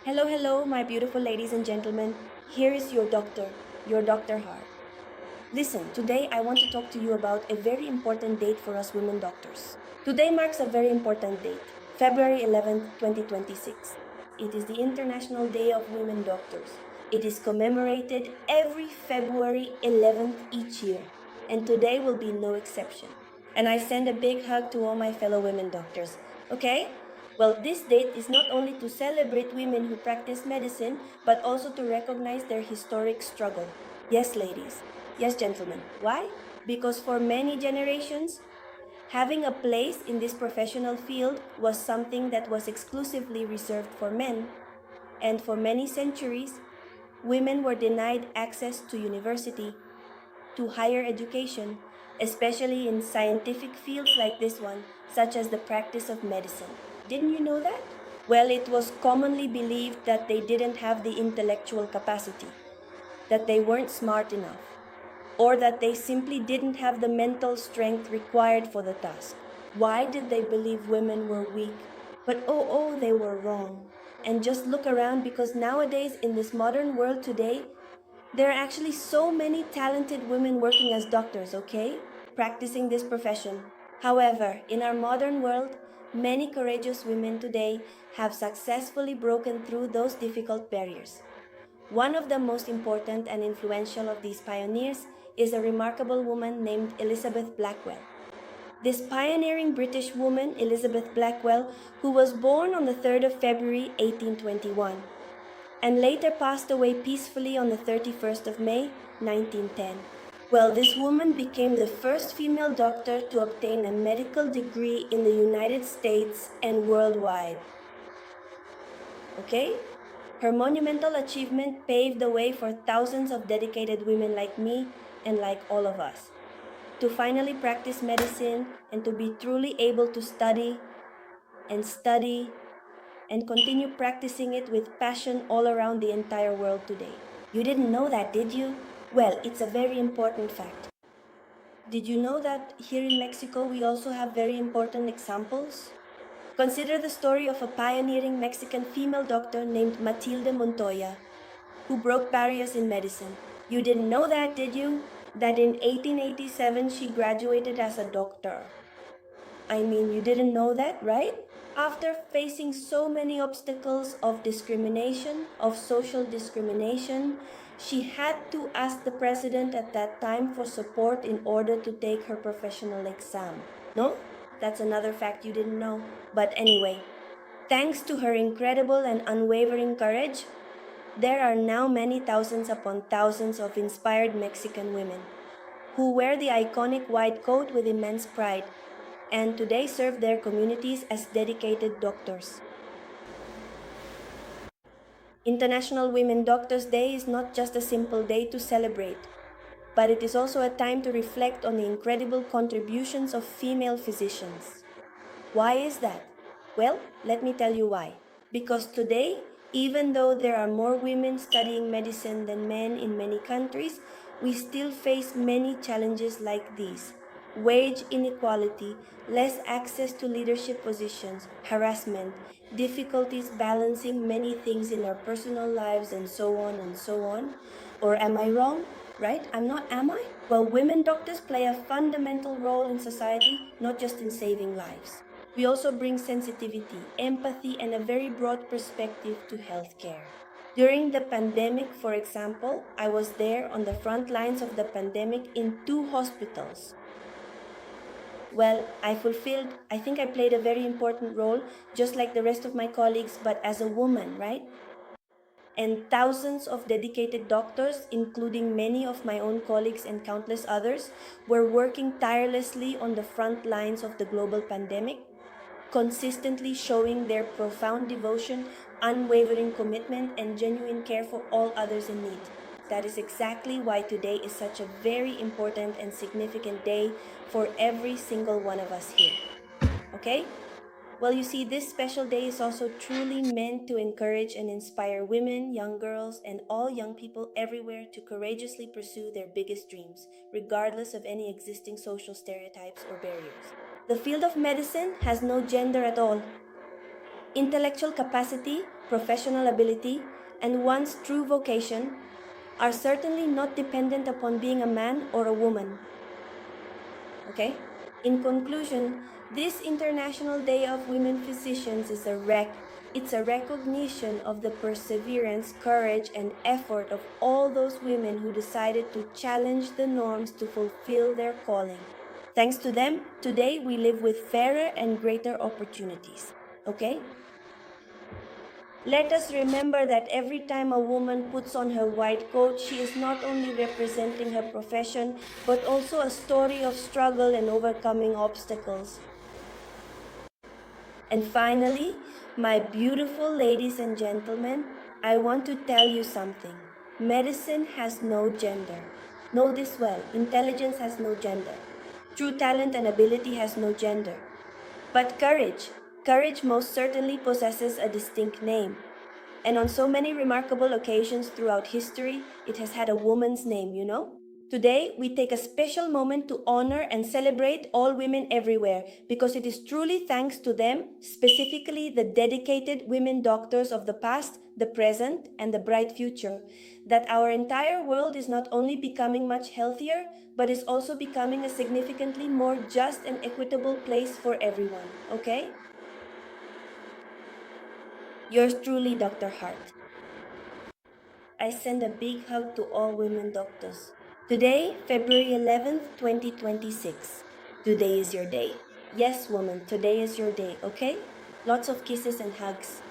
Hello, hello, my beautiful ladies and gentlemen. Here is your doctor, your Dr. Har. Listen, today I want to talk to you about a very important date for us women doctors. Today marks a very important date, February 11th, 2026. It is the International Day of Women Doctors. It is commemorated every February 11th each year, and today will be no exception. And I send a big hug to all my fellow women doctors. Okay? Well, this date is not only to celebrate women who practice medicine, but also to recognize their historic struggle. Yes, ladies. Yes, gentlemen. Why? Because for many generations, having a place in this professional field was something that was exclusively reserved for men, and for many centuries, women were denied access to university, to higher education, especially in scientific fields like this one, such as the practice of medicine. Didn't you know that? Well, it was commonly believed that they didn't have the intellectual capacity, that they weren't smart enough, or that they simply didn't have the mental strength required for the task. Why did they believe women were weak? But they were wrong. And just look around, because nowadays, in this modern world today, there are actually so many talented women working as doctors, okay? Practicing this profession. However, in our modern world, many courageous women today have successfully broken through those difficult barriers. One of the most important and influential of these pioneers is a remarkable woman named Elizabeth Blackwell. This pioneering British woman, Elizabeth Blackwell, who was born on the 3rd of February 1821 and later passed away peacefully on the 31st of May 1910. Well, this woman became the first female doctor to obtain a medical degree in the United States and worldwide. Okay? Her monumental achievement paved the way for thousands of dedicated women like me and like all of us to finally practice medicine and to be truly able to study and continue practicing it with passion all around the entire world today. You didn't know that, did you? Well, it's a very important fact. Did you know that here in Mexico we also have very important examples? Consider the story of a pioneering Mexican female doctor named Matilde Montoya, who broke barriers in medicine. You didn't know that, did you? That in 1887 she graduated as a doctor. I mean, you didn't know that, right? After facing so many obstacles of discrimination, of social discrimination, she had to ask the president at that time for support in order to take her professional exam. No? That's another fact you didn't know. But anyway, thanks to her incredible and unwavering courage, there are now many thousands upon thousands of inspired Mexican women who wear the iconic white coat with immense pride and today serve their communities as dedicated doctors. International Women Doctors Day is not just a simple day to celebrate, but it is also a time to reflect on the incredible contributions of female physicians. Why is that? Well, let me tell you why. Because today, even though there are more women studying medicine than men in many countries, we still face many challenges like these: wage inequality, less access to leadership positions, harassment, difficulties balancing many things in our personal lives, and so on and so on. Or am I wrong? Right? I'm not, am I? Well, women doctors play a fundamental role in society, not just in saving lives. We also bring sensitivity, empathy, and a very broad perspective to healthcare. During the pandemic, for example, I was there on the front lines of the pandemic in two hospitals. Well, I think I played a very important role, just like the rest of my colleagues, but as a woman, right? And thousands of dedicated doctors, including many of my own colleagues and countless others, were working tirelessly on the front lines of the global pandemic, consistently showing their profound devotion, unwavering commitment, and genuine care for all others in need. That is exactly why today is such a very important and significant day for every single one of us here. Okay? Well, you see, this special day is also truly meant to encourage and inspire women, young girls, and all young people everywhere to courageously pursue their biggest dreams, regardless of any existing social stereotypes or barriers. The field of medicine has no gender at all. Intellectual capacity, professional ability, and one's true vocation are certainly not dependent upon being a man or a woman. Okay? In conclusion, this International Day of Women Physicians is it's a recognition of the perseverance, courage, and effort of all those women who decided to challenge the norms to fulfill their calling. Thanks to them, today we live with fairer and greater opportunities. Okay? Let us remember that every time a woman puts on her white coat, she is not only representing her profession, but also a story of struggle and overcoming obstacles. And finally, my beautiful ladies and gentlemen, I want to tell you something. Medicine has no gender. Know this well, intelligence has no gender. True talent and ability has no gender. But courage most certainly possesses a distinct name. And on so many remarkable occasions throughout history, it has had a woman's name, you know? Today, we take a special moment to honor and celebrate all women everywhere because it is truly thanks to them, specifically the dedicated women doctors of the past, the present, and the bright future, that our entire world is not only becoming much healthier, but is also becoming a significantly more just and equitable place for everyone, okay? Yours truly, Dr. Hart. I send a big hug to all women doctors. Today, February 11th, 2026. Today is your day. Yes, woman, today is your day, okay? Lots of kisses and hugs.